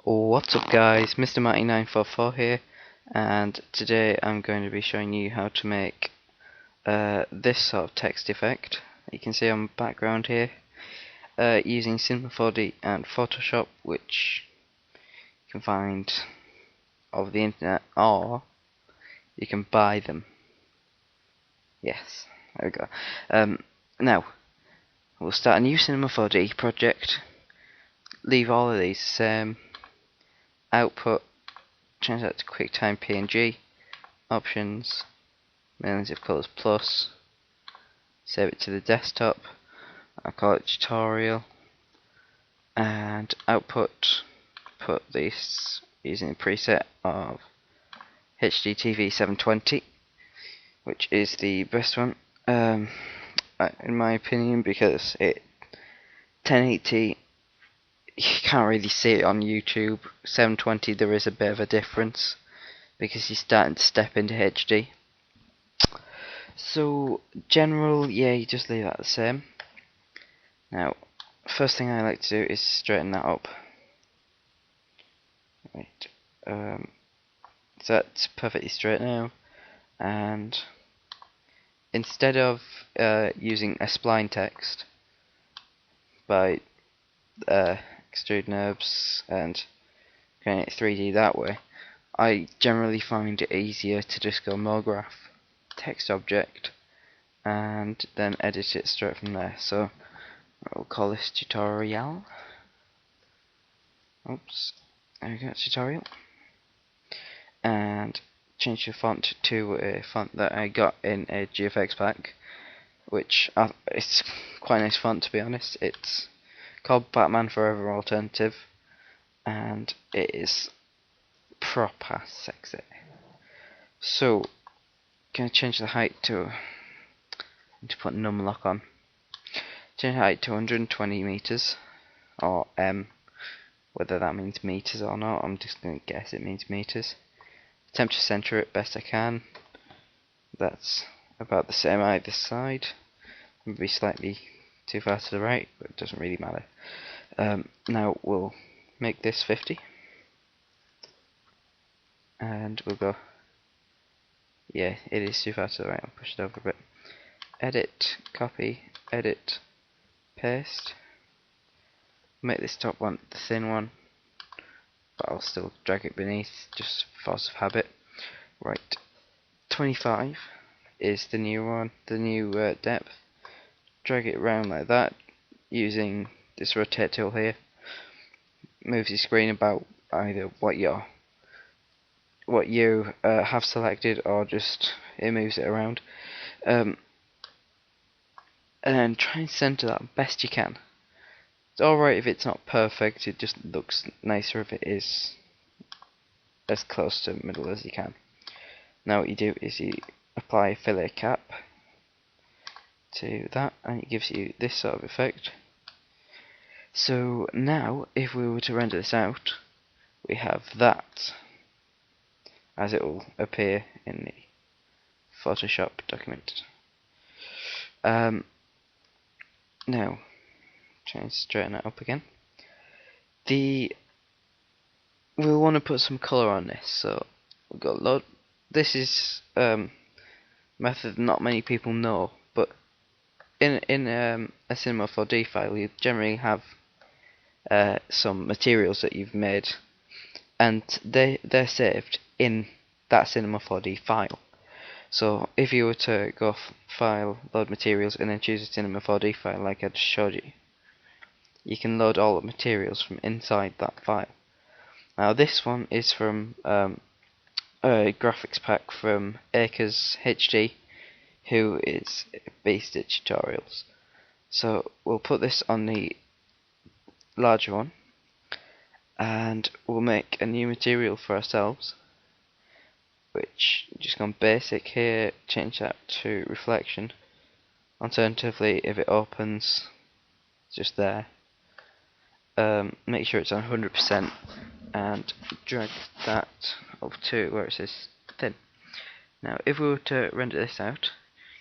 What's up guys, MrMatty944 here, and today I'm going to be showing you how to make this sort of text effect. You can see on the background here, using Cinema 4D and Photoshop, which you can find over the internet, or you can buy them. Yes, there we go. Now, we'll start a new Cinema 4D project, leave all of these the same. Output, change that to QuickTime PNG, options, millions of colors plus, save it to the desktop, I'll call it tutorial, and output, put this using the preset of HDTV 720, which is the best one, in my opinion, because 1080, you can't really see it on YouTube. 720 there is a bit of a difference because you're starting to step into HD. So general, yeah, you just leave that the same. Now, first thing I like to do is straighten that up. Right, so that's perfectly straight now. And instead of using a spline text by extrude NURBS and creating it 3D that way, I generally find it easier to just go MoGraph text object and then edit it straight from there. So we'll call this tutorial. Oops, there we go, tutorial. And change the font to a font that I got in a GFX pack, which it's quite a nice font, to be honest. It's called Batman Forever Alternative, and it is proper sexy. So, gonna change the height to put numlock on. Change the height to 120 meters, or whether that means meters or not, I'm just gonna guess it means meters. Attempt to center it best I can. That's about the same either side. Maybe slightly too far to the right, but it doesn't really matter. Now we'll make this 50, and we'll go. Yeah, it is too far to the right. I'll push it over a bit. Edit, copy, edit, paste. Make this top one the thin one, but I'll still drag it beneath, just force of habit. Right, 25 is the new one, the new depth. Drag it around like that using this rotate tool here. Moves your screen about either what you have selected, or just it moves it around. And try and center that best you can. It's alright if it's not perfect, it just looks nicer if it is as close to the middle as you can. Now what you do is you apply a fillet cap to that, and it gives you this sort of effect. So now if we were to render this out, we have that as it will appear in the Photoshop document. Now try and straighten that up again. We'll want to put some colour on this, so we've got load. This is method not many people know, but in a Cinema 4D file you generally have some materials that you've made, and they're saved in that Cinema 4D file. So if you were to go file, load materials, and then choose a Cinema 4D file like I just showed you, you can load all the materials from inside that file. Now this one is from a graphics pack from Acres HD, who is based at tutorials. So we'll put this on the larger one, and we'll make a new material for ourselves, which just gone basic here, change that to reflection. Alternatively, if it opens, it's just there. Make sure it's on 100% and drag that up to where it says thin. Now if we were to render this out,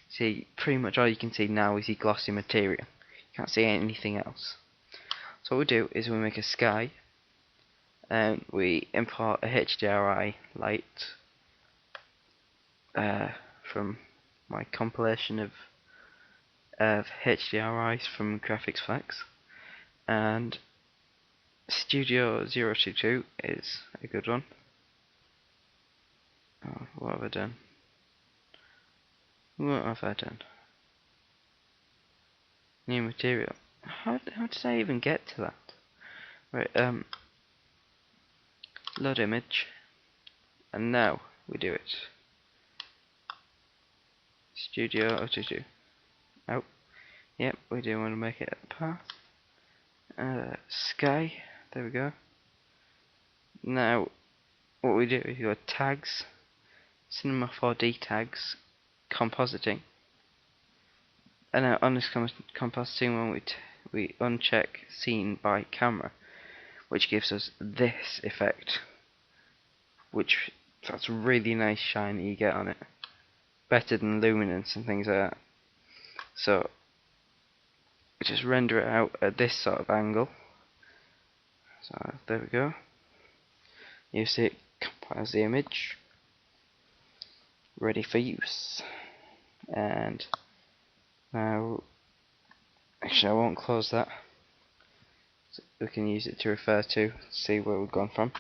see pretty much all you can see now is the glossy material. You can't see anything else. So what we do is we make a sky, and we import a HDRI light from my compilation of HDRIs from Graphics Flex, and Studio 022 is a good one. Oh, what have I done? What have I done? New material. How did I even get to that? Right, load image, and now we do it. Studio 022. Oh, yep, we do want to make it a path. Sky, there we go. Now, what we do is you go tags, Cinema 4D tags, compositing, and now on this compositing one we uncheck scene by camera, which gives us this effect, which that's really nice shine that you get on it, better than luminance and things like that. So we just render it out at this sort of angle. So there we go. You see it compiles the image, ready for use. And now, actually I won't close that, so we can use it to refer to see where we've gone from.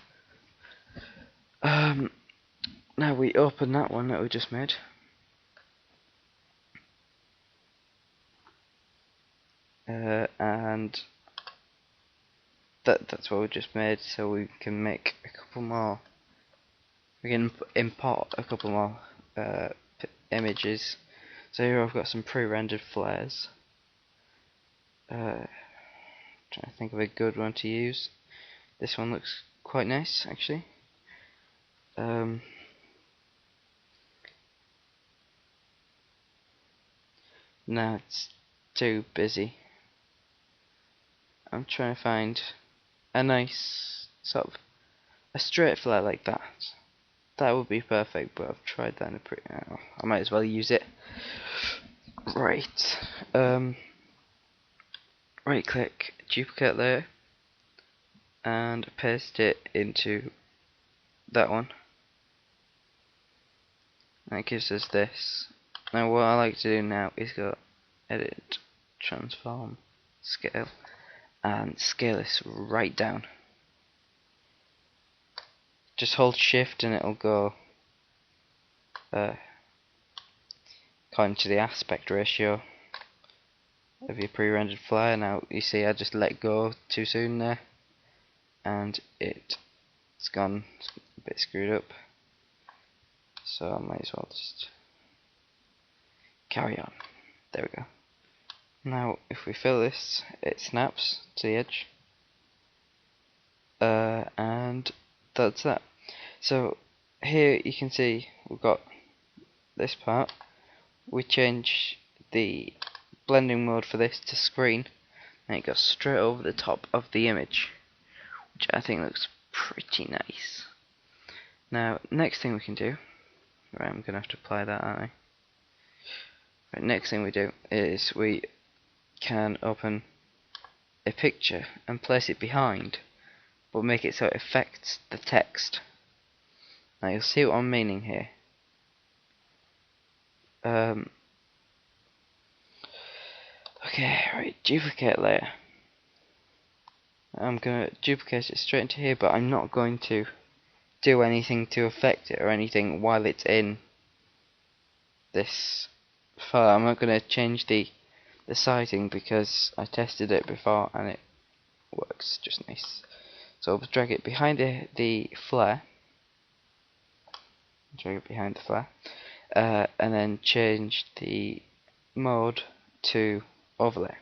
Now we open that one that we just made, and that's what we just made, so we can make a couple more. We can import a couple more images. So here I've got some pre-rendered flares. Trying to think of a good one to use. This one looks quite nice, actually. No, it's too busy. I'm trying to find a nice sort of a straight flare like that. That would be perfect, but I've tried that in a I might as well use it. Right. Right click, duplicate layer, and paste it into that one. That gives us this. Now what I like to do now is go edit, transform, scale, and scale this right down. Just hold shift and it'll go according to the aspect ratio of your pre-rendered flare. Now you see I just let go too soon there, and it's gone a bit screwed up, so I might as well just carry on. There we go. Now if we fill this, it snaps to the edge, and that's that. So here you can see we've got this part. We change the blending mode for this to screen, and it goes straight over the top of the image, which I think looks pretty nice. Now next thing we can do, right, I'm gonna have to apply that, aren't I? Right, next thing we do is we can open a picture and place it behind, but make it so it affects the text. Now you'll see what I'm meaning here. Okay, right, duplicate layer. I'm going to duplicate it straight into here, but I'm not going to do anything to affect it or anything while it's in this file. I'm not going to change the sizing because I tested it before and it works just nice. So I'll drag it behind the flare. Drag it behind the flare. And then change the mode to overlay.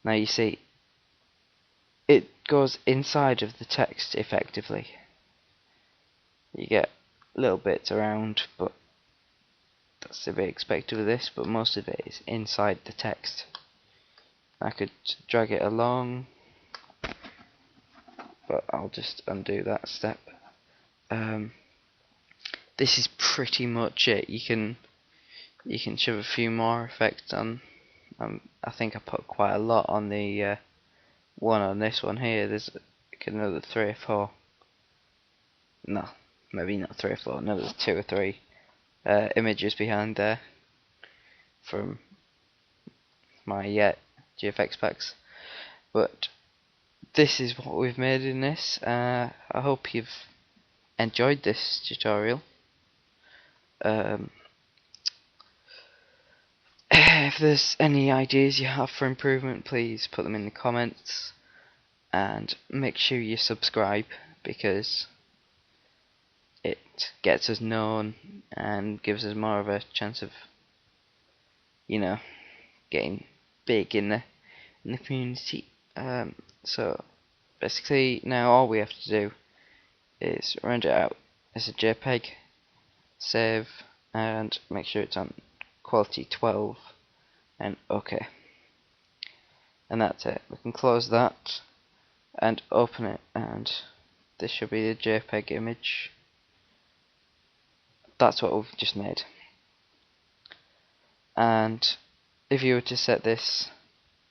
Now you see it goes inside of the text effectively. You get little bits around, but that's to be expected with this, but most of it is inside the text. I could drag it along, but I'll just undo that step. This is pretty much it. You can shove a few more effects on. I think I put quite a lot on the one on this one here. There's like another 3 or 4. No, maybe not 3 or 4. Another 2 or 3 images behind there from my GFX packs. But this is what we've made in this. I hope you've enjoyed this tutorial. If there's any ideas you have for improvement, please put them in the comments, and make sure you subscribe, because it gets us known and gives us more of a chance of, you know, getting big in the community. So basically now all we have to do is render it out as a JPEG, save, and make sure it's on quality 12, and OK. And that's it. We can close that and open it, and this should be the JPEG image. That's what we've just made. And if you were to set this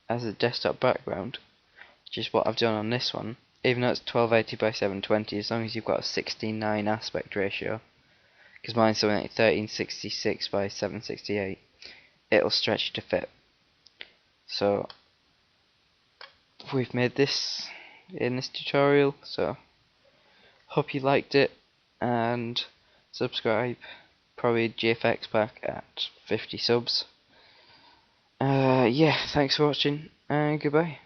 as a desktop background, which is what I've done on this one, even though it's 1280 by 720, as long as you've got a 16:9 aspect ratio, because mine's something like 1366 by 768, it'll stretch to fit. So we've made this in this tutorial, so hope you liked it, and subscribe. Probably GFX pack at 50 subs. Yeah, thanks for watching, and goodbye.